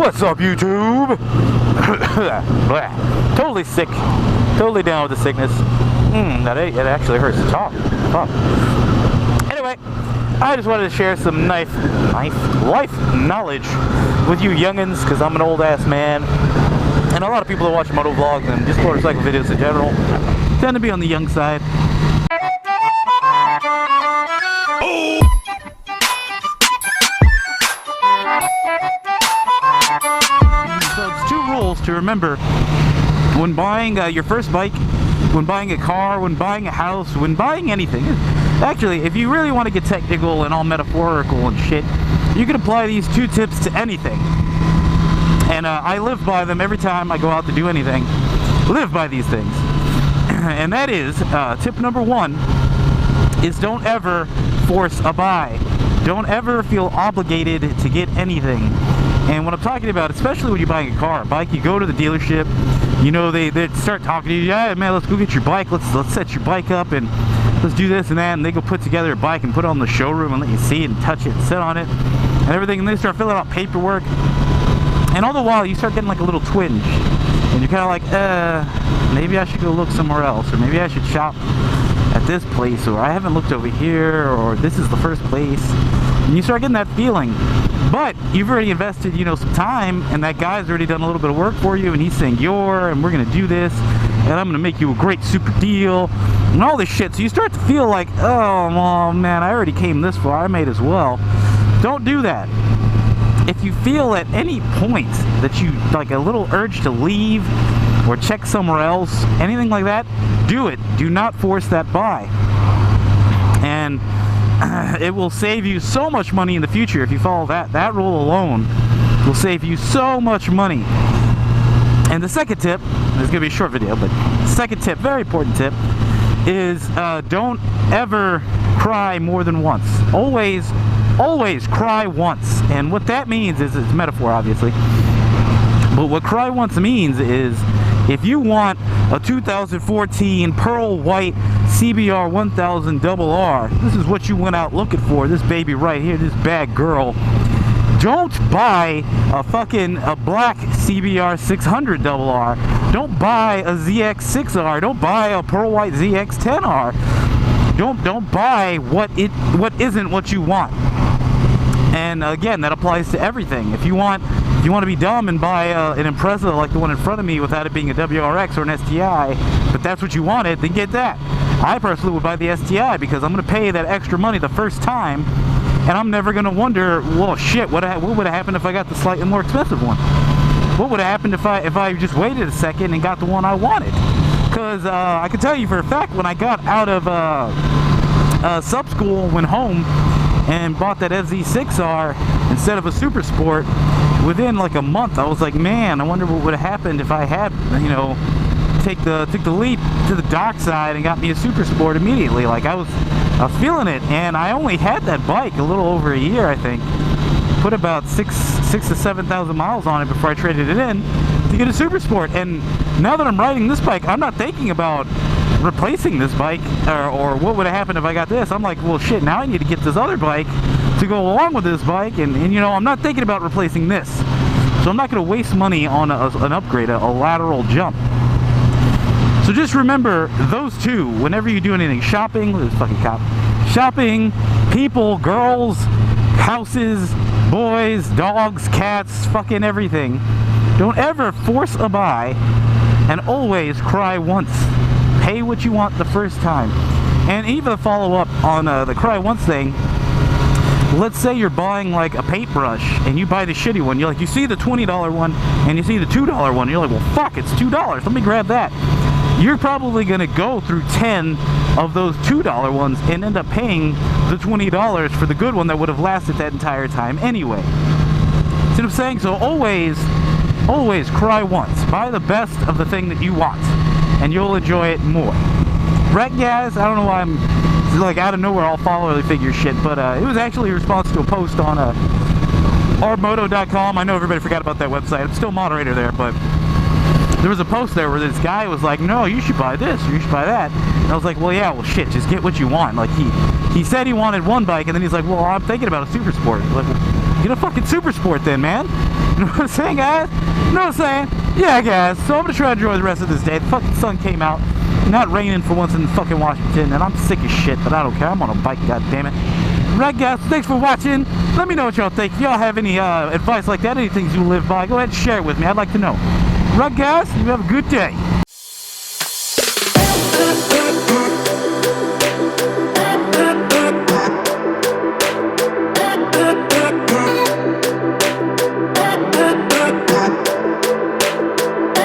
What's up, YouTube? Totally sick. Totally down with the sickness. It actually hurts to talk. Fuck. Anyway, I just wanted to share some life knowledge with you youngins, because I'm an old ass man. And a lot of people that watch moto vlogs and just motorcycle videos in general tend to be on the young side. So it's 2 rules to remember when buying your first bike, when buying a car, when buying a house, when buying anything. Actually, if you really want to get technical and all metaphorical and shit, you can apply these 2 tips to anything. And I live by them every time I go out to do anything. Live by these things. And that is, tip number 1 is don't ever force a buy. Don't ever feel obligated to get anything. And what I'm talking about, especially when you're buying a car, a bike, you go to the dealership, you know, they start talking to you, yeah, man, let's go get your bike, let's set your bike up, and let's do this and that, and they go put together a bike and put it on the showroom and let you see it and touch it and sit on it and everything, and they start filling out paperwork, and all the while you start getting like a little twinge, and you're kind of like, maybe I should go look somewhere else, or maybe I should shop at this place, or I haven't looked over here, or this is the first place, and you start getting that feeling. But you've already invested, you know, some time, and that guy's already done a little bit of work for you, and he's saying, and we're gonna do this, and I'm gonna make you a great super deal, and all this shit. So you start to feel like, oh, well, man, I already came this far, I might as well. Don't do that. If you feel at any point that you, like, a little urge to leave, or check somewhere else, anything like that, do it. Do not force that buy. And it will save you so much money in the future if you follow that rule alone. Will save you so much money. And the second tip, it's gonna be a short video, but second tip, very important tip, is don't ever cry more than once. Always cry once. And what that means is, it's a metaphor obviously, but what cry once means is, if you want a 2014 pearl white CBR 1000 RR, this is what you went out looking for, this baby right here, this bad girl. Don't buy a black CBR 600 RR. Don't buy a ZX6R. Don't buy a pearl white ZX10R. Don't buy what isn't what you want. And again, that applies to everything. If you want to be dumb and buy an Impreza like the one in front of me without it being a WRX or an STI, but that's what you wanted, then get that. I personally would buy the STI because I'm going to pay that extra money the first time, and I'm never going to wonder, well, shit, what would have happened if I got the slightly more expensive one? What would have happened if I just waited a second and got the one I wanted? Because I can tell you for a fact, when I got out of sub school, went home, and bought that FZ6R instead of a Super Sport, within like a month I was like, man, I wonder what would have happened if I had, you know, took the leap to the dark side and got me a Super Sport immediately. Like I was feeling it, and I only had that bike a little over a year, I think. Put about 6,000 to 7,000 miles on it before I traded it in to get a Super Sport. And now that I'm riding this bike, I'm not thinking about replacing this bike or what would have happened if I got this. I'm like, well, shit, now I need to get this other bike to go along with this bike, and you know, I'm not thinking about replacing this, so I'm not going to waste money on an upgrade, a lateral jump. So just remember those 2 whenever you do anything. Shopping, this fucking cop, shopping, people, girls, houses, boys, dogs, cats, fucking everything. Don't ever force a buy, and always cry once. Pay what you want the first time. And even follow up on the cry once thing. Let's say you're buying like a paintbrush and you buy the shitty one. You're like, you see the $20 one and you see the $2 one. You're like, well, fuck, it's $2. Let me grab that. You're probably gonna go through 10 of those $2 ones and end up paying the $20 for the good one that would have lasted that entire time anyway. See what I'm saying? So always cry once. Buy the best of the thing that you want, and you'll enjoy it more. Right, guys? I don't know why I'm like out of nowhere all follower figure shit, but it was actually a response to a post on rmoto.com. I know everybody forgot about that website. I'm still moderator there, but there was a post there where this guy was like, no, you should buy this, or you should buy that. And I was like, well, yeah, well, shit, just get what you want. Like, he said he wanted one bike, and then he's like, well, I'm thinking about a Super Sport. Like, well, get a fucking Super Sport then, man. You You know what I'm saying, guys? You know what I'm saying? Yeah, guys. So I'm gonna try to enjoy the rest of this day. The fucking sun came out. Not raining for once in fucking Washington, and I'm sick as shit, but I don't care. I'm on a bike, goddammit. Right, guys, thanks for watching. Let me know what y'all think. If y'all have any advice like that, any things you live by, go ahead and share it with me. I'd like to know. Right, guys, you have a good day.